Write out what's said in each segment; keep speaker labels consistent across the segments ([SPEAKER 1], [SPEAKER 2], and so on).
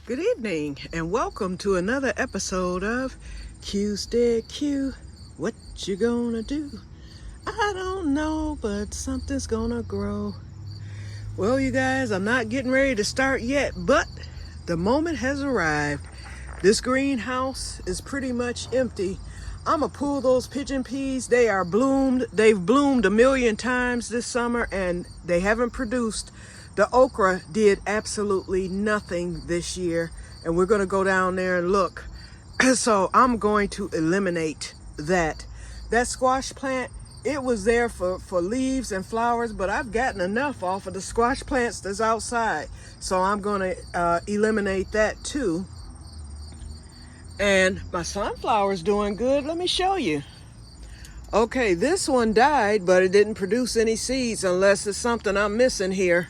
[SPEAKER 1] Good evening and welcome to another episode of Que-stead-Que. What you gonna do? I don't know, but something's gonna grow. Well, you guys, I'm not getting ready to start yet, but the moment has arrived. This greenhouse is pretty much empty. I'm gonna pull those pigeon peas. They are bloomed. They've bloomed a million times this summer and they haven't produced. The okra did absolutely nothing this year, and we're going to go down there and look. So I'm going to eliminate that. That squash plant, it was there for leaves and flowers, but I've gotten enough off of the squash plants that's outside. So I'm going to eliminate that too. And my sunflower's doing good. Let me show you. Okay, this one died, but it didn't produce any seeds unless it's something I'm missing here.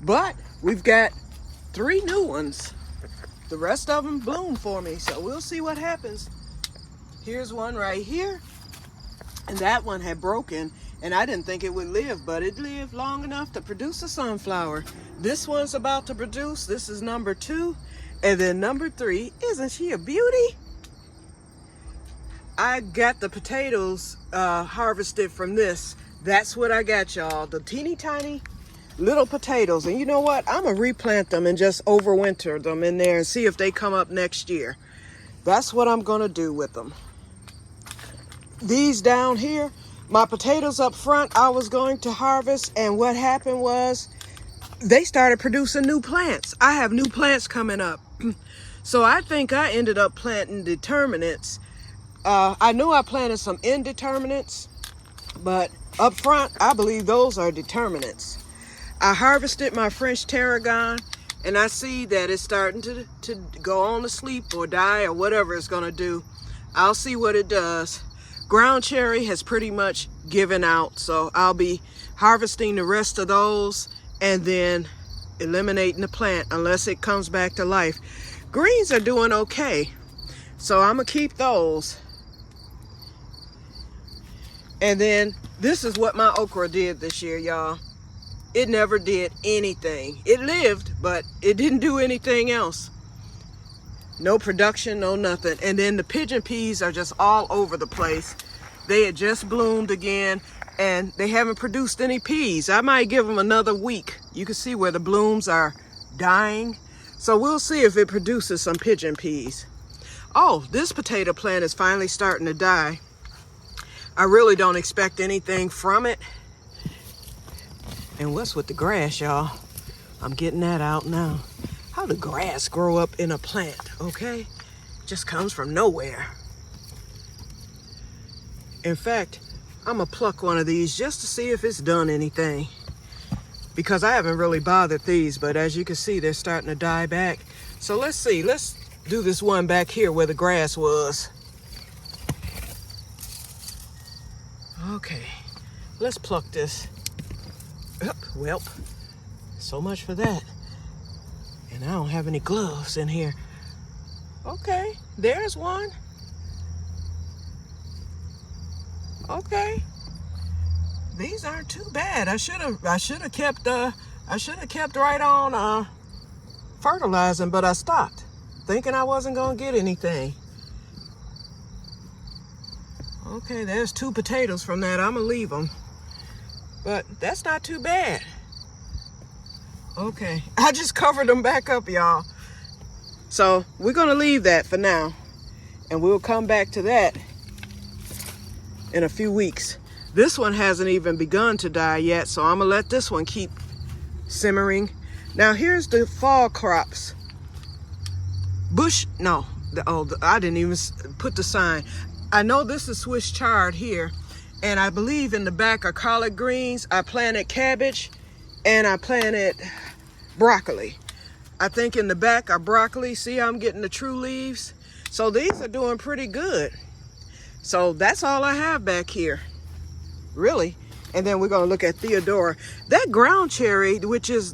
[SPEAKER 1] But we've got 3 new ones. The rest of them bloom for me, so we'll see what happens. Here's one right here, and that one had broken, and I didn't think it would live, but it lived long enough to produce a sunflower. This one's about to produce. This is number 2, and then number 3. Isn't she a beauty? I got the potatoes harvested from this. That's what I got, y'all. The teeny tiny little potatoes. And you know what? I'm gonna replant them and just overwinter them in there and see if they come up next year. That's what I'm gonna do with them. These down here, my potatoes up front, I was going to harvest, and what happened was they started producing new plants. I have new plants coming up. So I think I ended up planting determinants. I knew I planted some indeterminants, but up front, I believe those are determinants. I harvested my French tarragon, and I see that it's starting to go on to sleep or die or whatever it's going to do. I'll see what it does. Ground cherry has pretty much given out, so I'll be harvesting the rest of those and then eliminating the plant unless it comes back to life. Greens are doing okay, so I'm going to keep those. And then this is what my okra did this year, y'all. It never did anything. It lived, but it didn't do anything else. No production, no nothing. And then the pigeon peas are just all over the place. They had just bloomed again, and they haven't produced any peas. I might give them another week. You can see where the blooms are dying. So we'll see if it produces some pigeon peas. Oh, this potato plant is finally starting to die. I really don't expect anything from it. And what's with the grass, y'all? I'm getting that out now. How the grass grow up in a plant, okay? Just comes from nowhere. In fact, I'm gonna pluck one of these just to see if it's done anything. Because I haven't really bothered these, but as you can see, they're starting to die back. So let's see, let's do this one back here where the grass was. Okay, let's pluck this. Well, so much for that. And I don't have any gloves in here. Okay, there's one. Okay, these aren't too bad. I should have kept right on fertilizing, but I stopped, thinking I wasn't gonna get anything. Okay, there's 2 potatoes from that. I'm gonna leave them. But that's not too bad. Okay, I just covered them back up, y'all. So we're gonna leave that for now, and we'll come back to that in a few weeks. This one hasn't even begun to die yet, so I'm gonna let this one keep simmering. Now here's the fall crops. I didn't even put the sign. I know this is Swiss chard here. And I believe in the back are collard greens. I planted cabbage and I planted broccoli. I think in the back are broccoli. See how I'm getting the true leaves? So these are doing pretty good. So that's all I have back here, really. And then we're gonna look at Theodora. That ground cherry, which is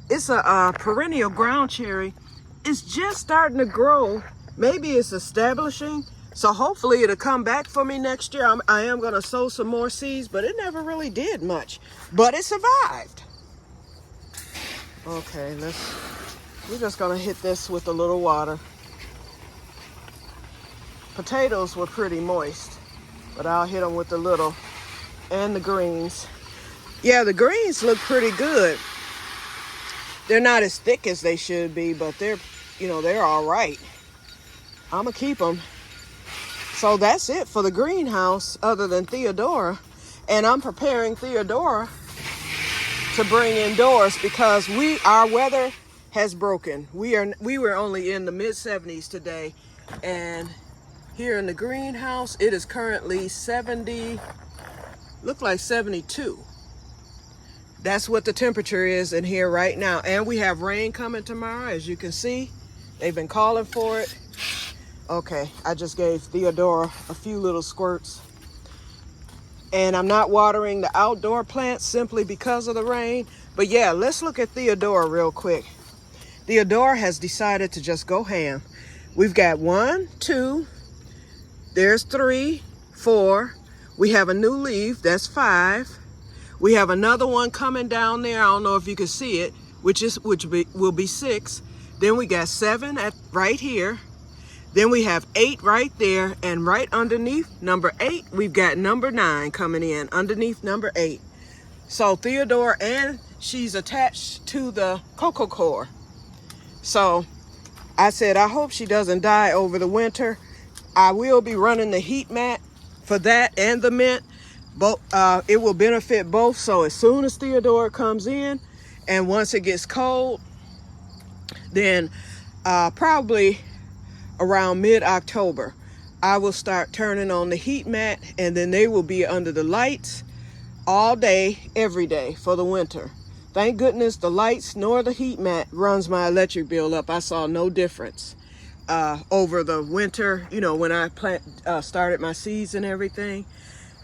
[SPEAKER 1] it's a perennial ground cherry, is just starting to grow. Maybe it's establishing. So hopefully it'll come back for me next year. I am going to sow some more seeds, but it never really did much. But it survived. Okay, let's We're just gonna hit this with a little water. Potatoes were pretty moist, but I'll hit them with a little. And the greens. Yeah, the greens look pretty good. They're not as thick as they should be, but they're, they're all right. I'm gonna keep them. So that's it for the greenhouse, other than Theodora. And I'm preparing Theodora to bring indoors because our weather has broken. We were only in the mid-70s today, and here in the greenhouse it is currently 70, look like 72. That's what the temperature is in here right now. And we have rain coming tomorrow, as you can see. They've been calling for it. Okay, I just gave Theodora a few little squirts. And I'm not watering the outdoor plants simply because of the rain. But yeah, let's look at Theodora real quick. Theodora has decided to just go ham. We've got 1, 2, there's 3, 4. We have a new leaf, that's 5. We have another one coming down there. I don't know if you can see it, which will be 6. Then we got 7 right here. Then we have 8 right there, and right underneath number 8, we've got number 9 coming in underneath number 8. So Theodora, and she's attached to the cocoa core. So I said, I hope she doesn't die over the winter. I will be running the heat mat for that and the mint. Both, it will benefit both. So as soon as Theodora comes in, and once it gets cold, then probably around mid-October, I will start turning on the heat mat, and then they will be under the lights all day, every day for the winter. Thank goodness the lights nor the heat mat runs my electric bill up. I saw no difference over the winter, when I started my seeds and everything.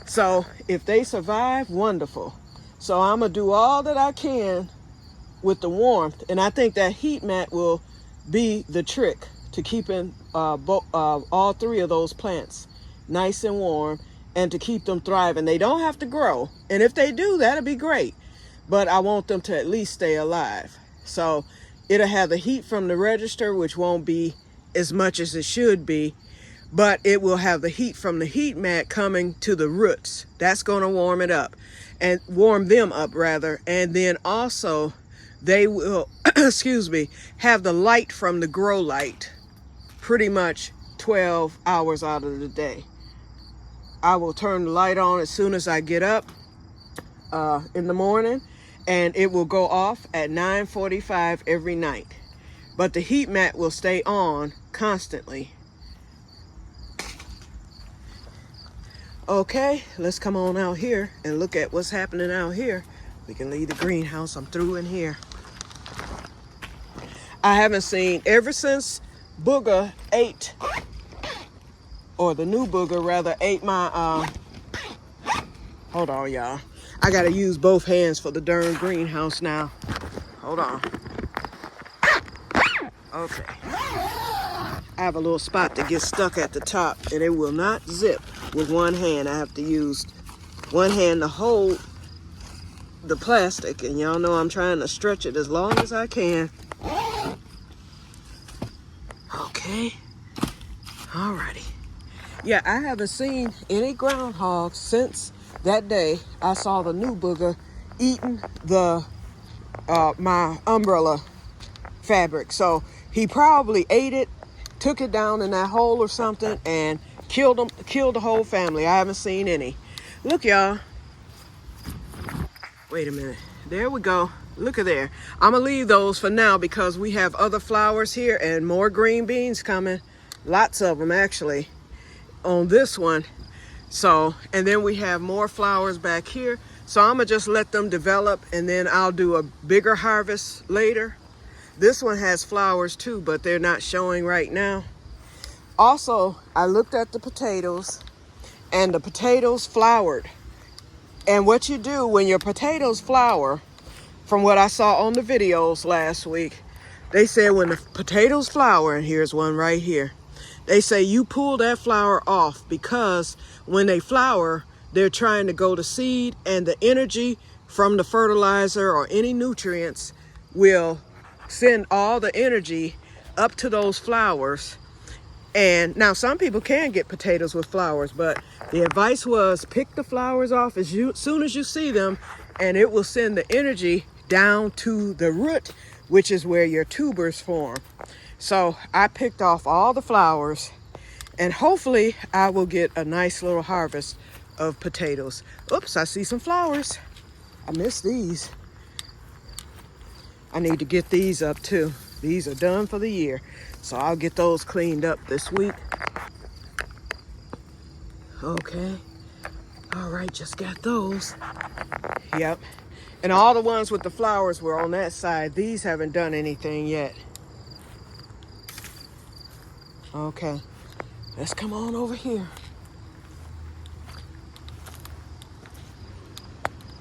[SPEAKER 1] So if they survive, wonderful. So I'm gonna do all that I can with the warmth, and I think that heat mat will be the trick to keeping all 3 of those plants nice and warm, and to keep them thriving. They don't have to grow, and if they do, that'll be great, but I want them to at least stay alive. So it'll have the heat from the register, which won't be as much as it should be, but it will have the heat from the heat mat coming to the roots. That's going to warm it up, and warm them up rather. And then also they will excuse me, have the light from the grow light pretty much 12 hours out of the day. I will turn the light on as soon as I get up in the morning, and it will go off at 9:45 every night. But the heat mat will stay on constantly. Okay, let's come on out here and look at what's happening out here. We can leave the greenhouse. I'm through in here. I haven't seen, ever since Booger ate, or the new Booger rather, ate my, hold on y'all. I gotta use both hands for the darn greenhouse now. Hold on. Okay. I have a little spot that gets stuck at the top, and it will not zip with one hand. I have to use one hand to hold the plastic, and y'all know I'm trying to stretch it as long as I can. Okay. Alrighty. Yeah, I haven't seen any groundhogs since that day I saw the new Booger eating the my umbrella fabric. So he probably ate it, took it down in that hole or something, and killed the whole family. I haven't seen any. Look, y'all. Wait a minute. There we go. Look at there. I'm gonna leave those for now because we have other flowers here and more green beans coming. Lots of them actually on this one. So, and then we have more flowers back here. So I'm gonna just let them develop, and then I'll do a bigger harvest later. This one has flowers too, but they're not showing right now. Also, I looked at the potatoes, and the potatoes flowered. And what you do when your potatoes flower, from what I saw on the videos last week, they said when the potatoes flower, and here's one right here, they say you pull that flower off, because when they flower, they're trying to go to seed, and the energy from the fertilizer or any nutrients will send all the energy up to those flowers. And now some people can get potatoes with flowers, but the advice was pick the flowers off as soon as you see them, and it will send the energy down to the root, which is where your tubers form. So I picked off all the flowers, and hopefully I will get a nice little harvest of potatoes. Oops, I see some flowers. I missed these. I need to get these up too. These are done for the year, so I'll get those cleaned up this week. Okay. All right, just got those. Yep. And all the ones with the flowers were on that side. These haven't done anything yet. Okay. Let's come on over here.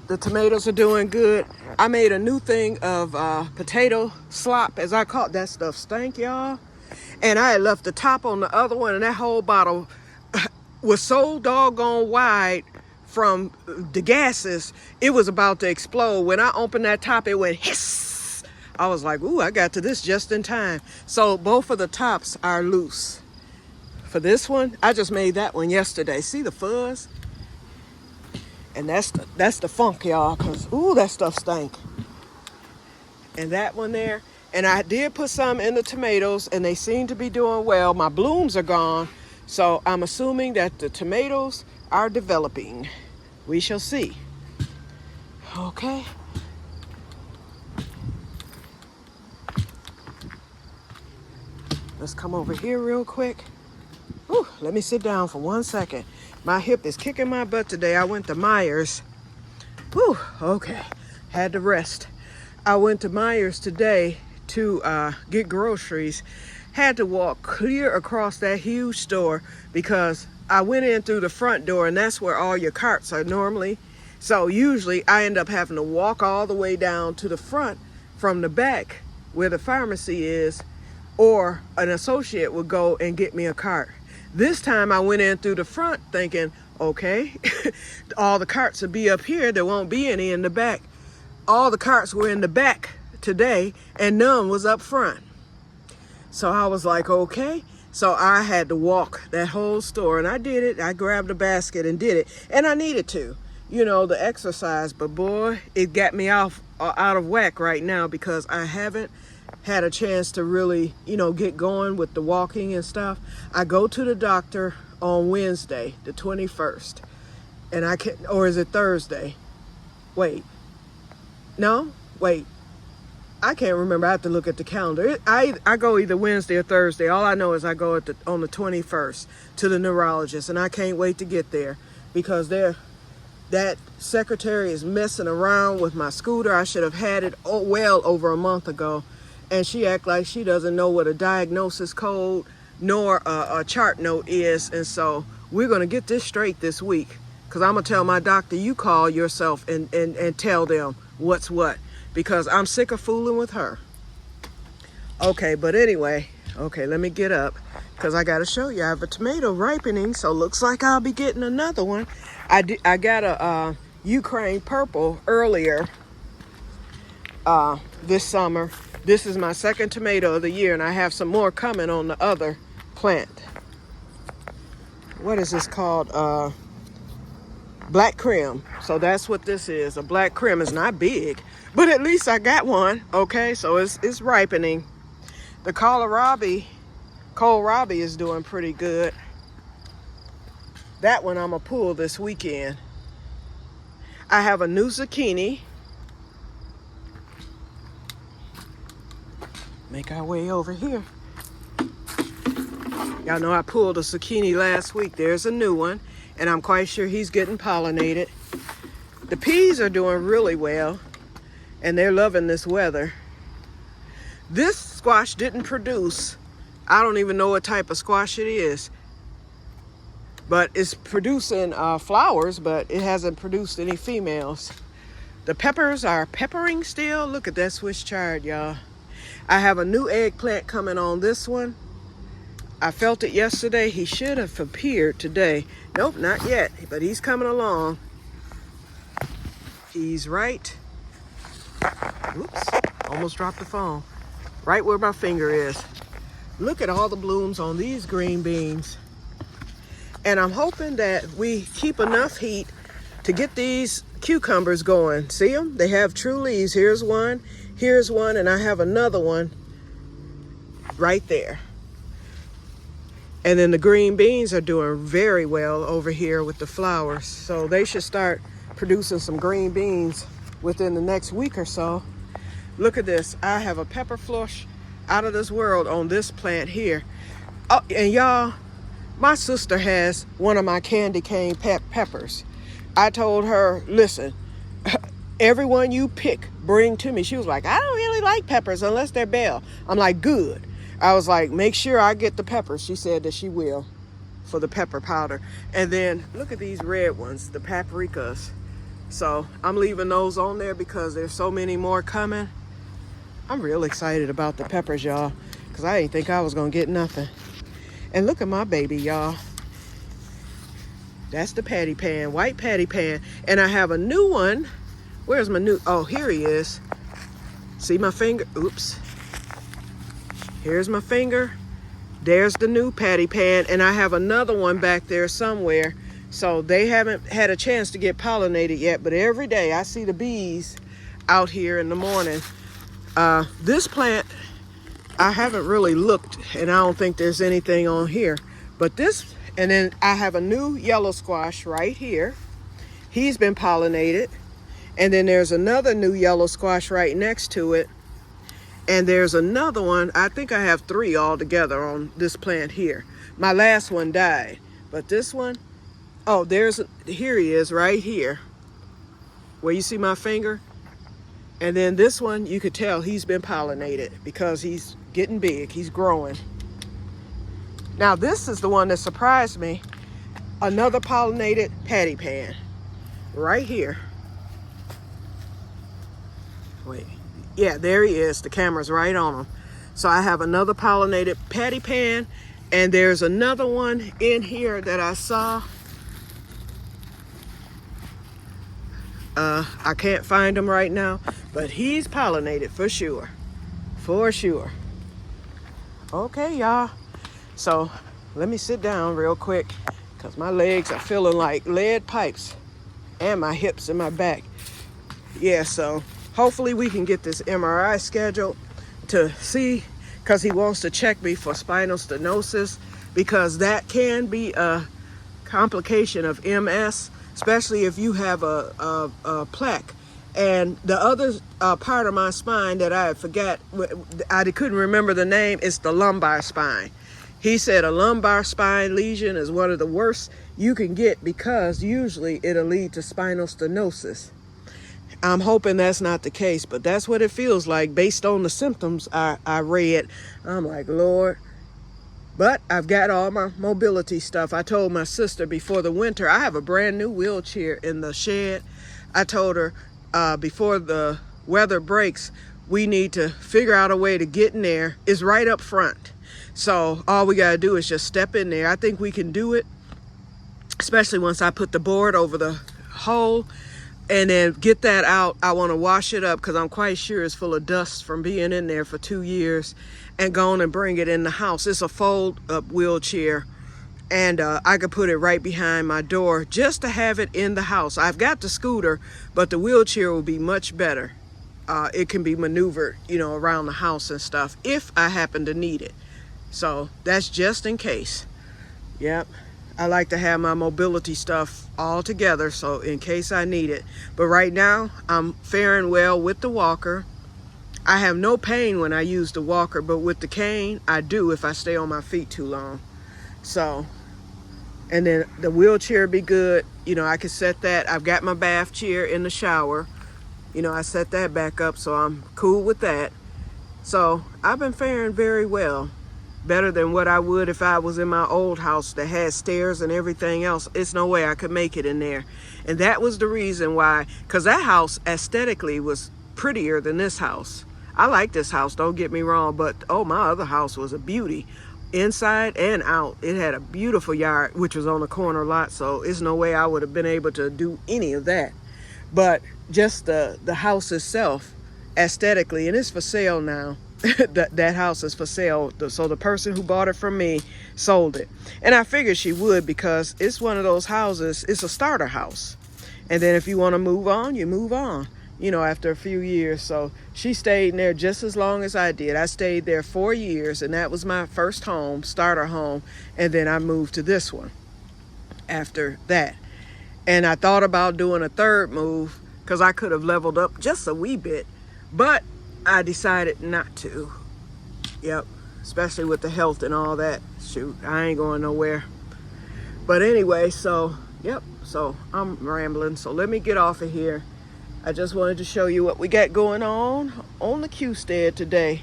[SPEAKER 1] The tomatoes are doing good. I made a new thing of potato slop, as I call it. That stuff stank, y'all. And I had left the top on the other one, and that whole bottle was so doggone wide from the gases, it was about to explode. When I opened that top, it went hiss. I was like, ooh, I got to this just in time. So both of the tops are loose. For this one, I just made that one yesterday. See the fuzz? And that's the funk, y'all, because, ooh, that stuff stank. And that one there. And I did put some in the tomatoes, and they seem to be doing well. My blooms are gone, so I'm assuming that the tomatoes are developing. We shall see. Okay. Let's come over here real quick. Ooh, let me sit down for 1 second. My hip is kicking my butt today. I went to Myers. Whew, okay. Had to rest. I went to Myers today to get groceries. Had to walk clear across that huge store because I went in through the front door, and that's where all your carts are normally. So usually I end up having to walk all the way down to the front from the back where the pharmacy is, or an associate would go and get me a cart. This time I went in through the front thinking, okay, all the carts will be up here. There won't be any in the back. All the carts were in the back today, and none was up front. So I was like, okay. So I had to walk that whole store, and I did it. I grabbed a basket and did it. And I needed to, you know, the exercise. But boy, it got me out of whack right now because I haven't had a chance to really, you know, get going with the walking and stuff. I go to the doctor on Wednesday, the 21st. And I can't, or is it Thursday? Wait. No? Wait. I can't remember. I have to look at the calendar. I go either Wednesday or Thursday. All I know is I go on the 21st to the neurologist, and I can't wait to get there because that secretary is messing around with my scooter. I should have had it well over a month ago, and she act like she doesn't know what a diagnosis code nor a chart note is. And so we're going to get this straight this week, because I'm going to tell my doctor, you call yourself and tell them what's what, because I'm sick of fooling with her. Okay, but anyway, okay, let me get up because I got to show you. I have a tomato ripening, so looks like I'll be getting another one. I got a Ukraine purple earlier this summer. This is my second tomato of the year, and I have some more coming on the other plant. What is this called? Black Krim. So that's what this is. A Black Krim. Is not big, but at least I got one. Okay, so it's ripening. The kohlrabi is doing pretty good. That one I'm gonna pull this weekend. I have a new zucchini. Make our way over here. Y'all know I pulled a zucchini last week. There's a new one, and I'm quite sure he's getting pollinated. The peas are doing really well, and they're loving this weather. This squash didn't produce. I don't even know what type of squash it is, but it's producing flowers, but it hasn't produced any females. The peppers are peppering still. Look at that Swiss chard, y'all. I have a new eggplant coming on this one. I felt it yesterday. He should have appeared today. Nope, not yet, but he's coming along. He's right. Oops, almost dropped the phone. right where my finger is. Look at all the blooms on these green beans. And I'm hoping that we keep enough heat to get these cucumbers going. See them? They have true leaves. Here's one, and I have another one right there. And then the green beans are doing very well over here with the flowers. So they should start producing some green beans within the next week or so. Look at this. I have a pepper flush out of this world on this plant here. Oh, and y'all, my sister has one of my candy cane peppers. I told her, listen, everyone you pick, bring to me. She was like, I don't really like peppers unless they're bell. I'm like, good. I was like, make sure I get the peppers. She said that she will for the pepper powder. And then look at these red ones, the paprikas. So I'm leaving those on there because there's so many more coming. I'm real excited about the peppers, y'all, because I didn't think I was going to get nothing. And look at my baby, y'all. That's the patty pan, white patty pan. And I have a new one. Where's my new? Oh, here he is. See my finger? Oops. Here's my finger. There's the new patty pan. And I have another one back there somewhere. So they haven't had a chance to get pollinated yet. But every day I see the bees out here in the morning. This plant, I haven't really looked. And I don't think there's anything on here. But this, and then I have a new yellow squash right here. He's been pollinated. And then there's another new yellow squash right next to it. And there's another one. I think I have 3 altogether on this plant here. My last one died. But this one, oh, here he is right here. Where you see my finger. And then this one, you could tell he's been pollinated because he's getting big. He's growing. Now this is the one that surprised me. Another pollinated patty pan. Right here. Wait. Yeah, there he is. The camera's right on him. So I have another pollinated patty pan. And there's another one in here that I saw. I can't find him right now. But he's pollinated for sure. For sure. Okay, y'all. So let me sit down real quick. Because my legs are feeling like lead pipes. And my hips and my back. Yeah, so hopefully we can get this MRI scheduled to see, because he wants to check me for spinal stenosis, because that can be a complication of MS, especially if you have a plaque. And the other part of my spine that I forgot, I couldn't remember the name, is the lumbar spine. He said a lumbar spine lesion is one of the worst you can get because usually it'll lead to spinal stenosis. I'm hoping that's not the case, but that's what it feels like based on the symptoms I read. I'm like, Lord. But I've got all my mobility stuff. I told my sister before the winter, I have a brand new wheelchair in the shed. I told her before the weather breaks, we need to figure out a way to get in there. It's right up front. So all we got to do is just step in there. I think we can do it, especially once I put the board over the hole. And then get that out. I want to wash it up because I'm quite sure it's full of dust from being in there for 2 years, and go on and bring it in the house. It's a fold-up wheelchair, and I could put it right behind my door just to have it in the house. I've got the scooter, but the wheelchair will be much better. It can be maneuvered, around the house and stuff if I happen to need it. So that's just in case. Yep. I like to have my mobility stuff all together, so in case I need it. But right now, I'm faring well with the walker. I have no pain when I use the walker, but with the cane, I do if I stay on my feet too long. So, and then the wheelchair be good. I can set that. I've got my bath chair in the shower. I set that back up, so I'm cool with that. So, I've been faring very well. Better than what I would if I was in my old house that had stairs and everything else. It's no way I could make it in there. And that was the reason why, because that house aesthetically was prettier than this house. I like this house, don't get me wrong, but my other house was a beauty. Inside and out. It had a beautiful yard, which was on a corner lot, so there's no way I would have been able to do any of that. But just the house itself, aesthetically, and it's for sale now. that house is for sale. So the person who bought it from me sold it. And I figured she would, because it's one of those houses, it's a starter house. And then if you want to move on, you move on, after a few years. So she stayed in there just as long as I did. I stayed there 4 years, and that was my first home, starter home. And then I moved to this one after that. And I thought about doing a third move, because I could have leveled up just a wee bit, but I decided not to. Yep, especially with the health and all that. Shoot, I ain't going nowhere. But anyway, so, yep, so I'm rambling. So let me get off of here. I just wanted to show you what we got going on the Que-stead today.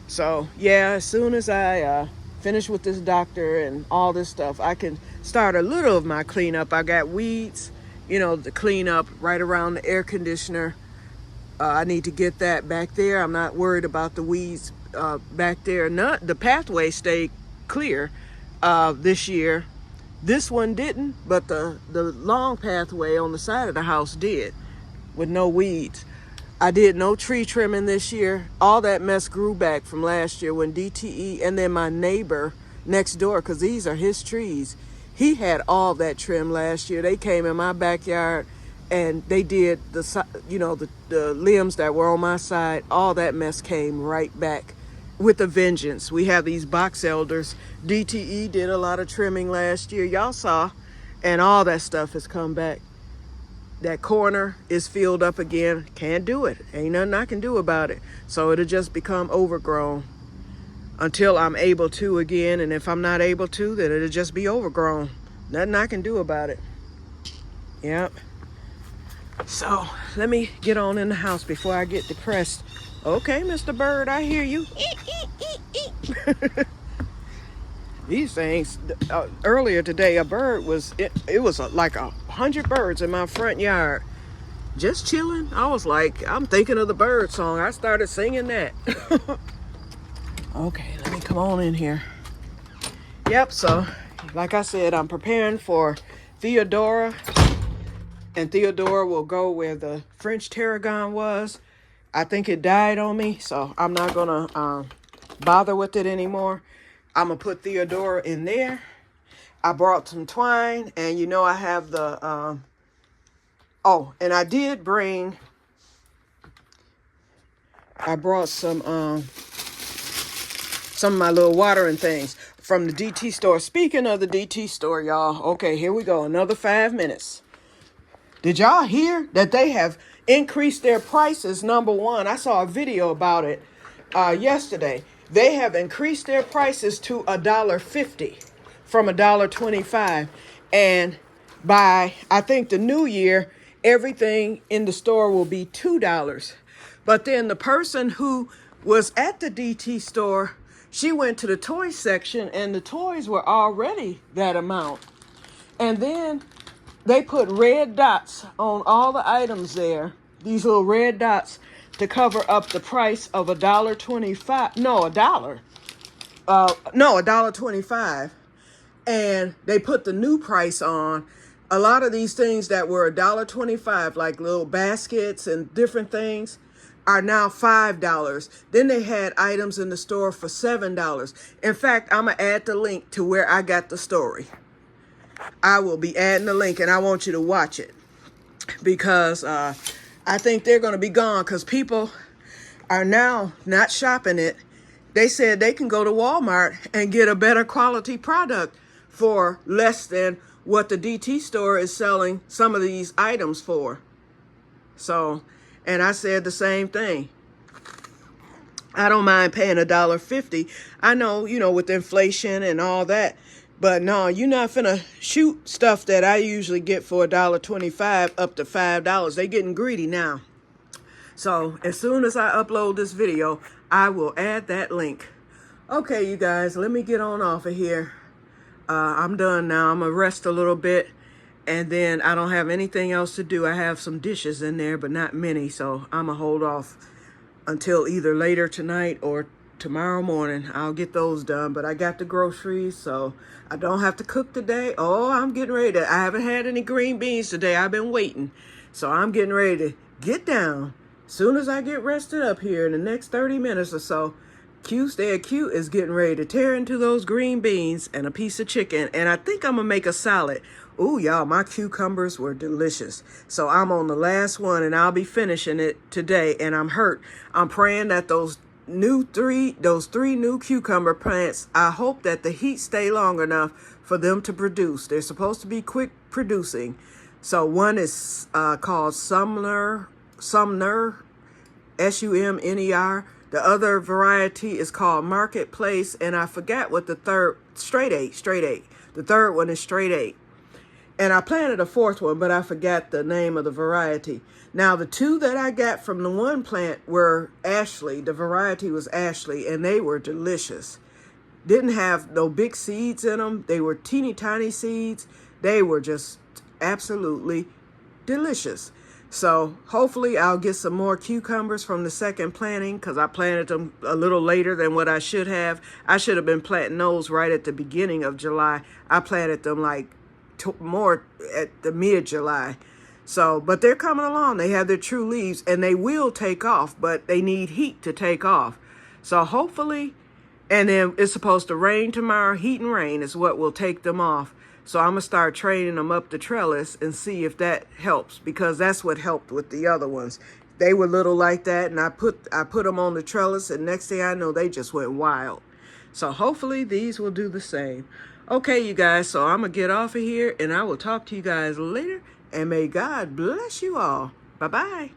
[SPEAKER 1] So, yeah, as soon as I finish with this doctor and all this stuff, I can start a little of my cleanup. I got weeds, to clean up right around the air conditioner. I need to get that back there. I'm not worried about the weeds back there. The pathway stayed clear this year. This one didn't, but the long pathway on the side of the house did, with no weeds. I did no tree trimming this year. All that mess grew back from last year when DTE, and then my neighbor next door, because these are his trees, he had all that trim last year. They came in my backyard and they did the limbs that were on my side. All that mess came right back with a vengeance. We have these box elders. DTE did a lot of trimming last year. Y'all saw, and all that stuff has come back. That corner is filled up again. Can't do it. Ain't nothing I can do about it. So it'll just become overgrown until I'm able to again. And if I'm not able to, then it'll just be overgrown. Nothing I can do about it. Yep. So let me get on in the house before I get depressed. Okay, Mr. Bird, I hear you. These things, earlier today, a bird was, it was like 100 birds in my front yard, just chilling. I was like, I'm thinking of the bird song. I started singing that. Okay, let me come on in here. Yep, so like I said, I'm preparing for Theodora, and Theodora will go where the French tarragon was. I think it died on me, so I'm not gonna bother with it anymore. I'm gonna put Theodora in there. I brought some twine, and I have the oh, and I did bring, I brought some of my little watering things from the DT store. Speaking of the DT store, y'all, okay, here we go, another 5 minutes. Did y'all hear that they have increased their prices? Number one, I saw a video about it yesterday. They have increased their prices to $1.50 from $1.25. And by, I think, the new year, everything in the store will be $2. But then the person who was at the DT store, she went to the toy section, and the toys were already that amount. And then they put red dots on all the items there, these little red dots, to cover up the price of $1.25. No, $1. No, $1.25. And they put the new price on. A lot of these things that were $1.25, like little baskets and different things, are now $5. Then they had items in the store for $7. In fact, I'm going to add the link to where I got the story. I will be adding the link, and I want you to watch it, because I think they're going to be gone, because people are now not shopping it. They said they can go to Walmart and get a better quality product for less than what the DT store is selling some of these items for. So, and I said the same thing. I don't mind paying $1.50. I know, with inflation and all that. But no, you're not finna shoot stuff that I usually get for $1.25 up to $5. They getting greedy now. So as soon as I upload this video, I will add that link. Okay, you guys, let me get on off of here. I'm done now. I'm gonna rest a little bit, and then I don't have anything else to do. I have some dishes in there, but not many, so I'm gonna hold off until either later tonight or tomorrow morning. I'll get those done, but I got the groceries, so I don't have to cook today. Oh, I'm getting ready I haven't had any green beans today. I've been waiting. So I'm getting ready to get down Soon as I get rested up here in the next 30 minutes or so, Que-stead-Que is getting ready to tear into those green beans and a piece of chicken. And I think I'm going to make a salad. Ooh, y'all, my cucumbers were delicious. So I'm on the last one and I'll be finishing it today. And I'm hurt. I'm praying that those three new cucumber plants, I hope that the heat stay long enough for them to produce. They're supposed to be quick producing. So one is called Sumner, Sumner. The other variety is called Marketplace, and I forgot what the third, Straight 8. The third one is Straight 8. And I planted a fourth one, but I forgot the name of the variety. Now, the two that I got from the one plant were Ashley. The variety was Ashley, and they were delicious. Didn't have no big seeds in them. They were teeny tiny seeds. They were just absolutely delicious. So hopefully I'll get some more cucumbers from the second planting, because I planted them a little later than what I should have. I should have been planting those right at the beginning of July. I planted them like more at the mid-July. So, but they're coming along. They have their true leaves and they will take off, but they need heat to take off. So hopefully, and then it's supposed to rain tomorrow. Heat and rain is what will take them off. So I'm going to start training them up the trellis and see if that helps, because that's what helped with the other ones. They were little like that, and I put them on the trellis, and next thing I know, they just went wild. So hopefully these will do the same. Okay, you guys, so I'm going to get off of here, and I will talk to you guys later, and may God bless you all. Bye-bye.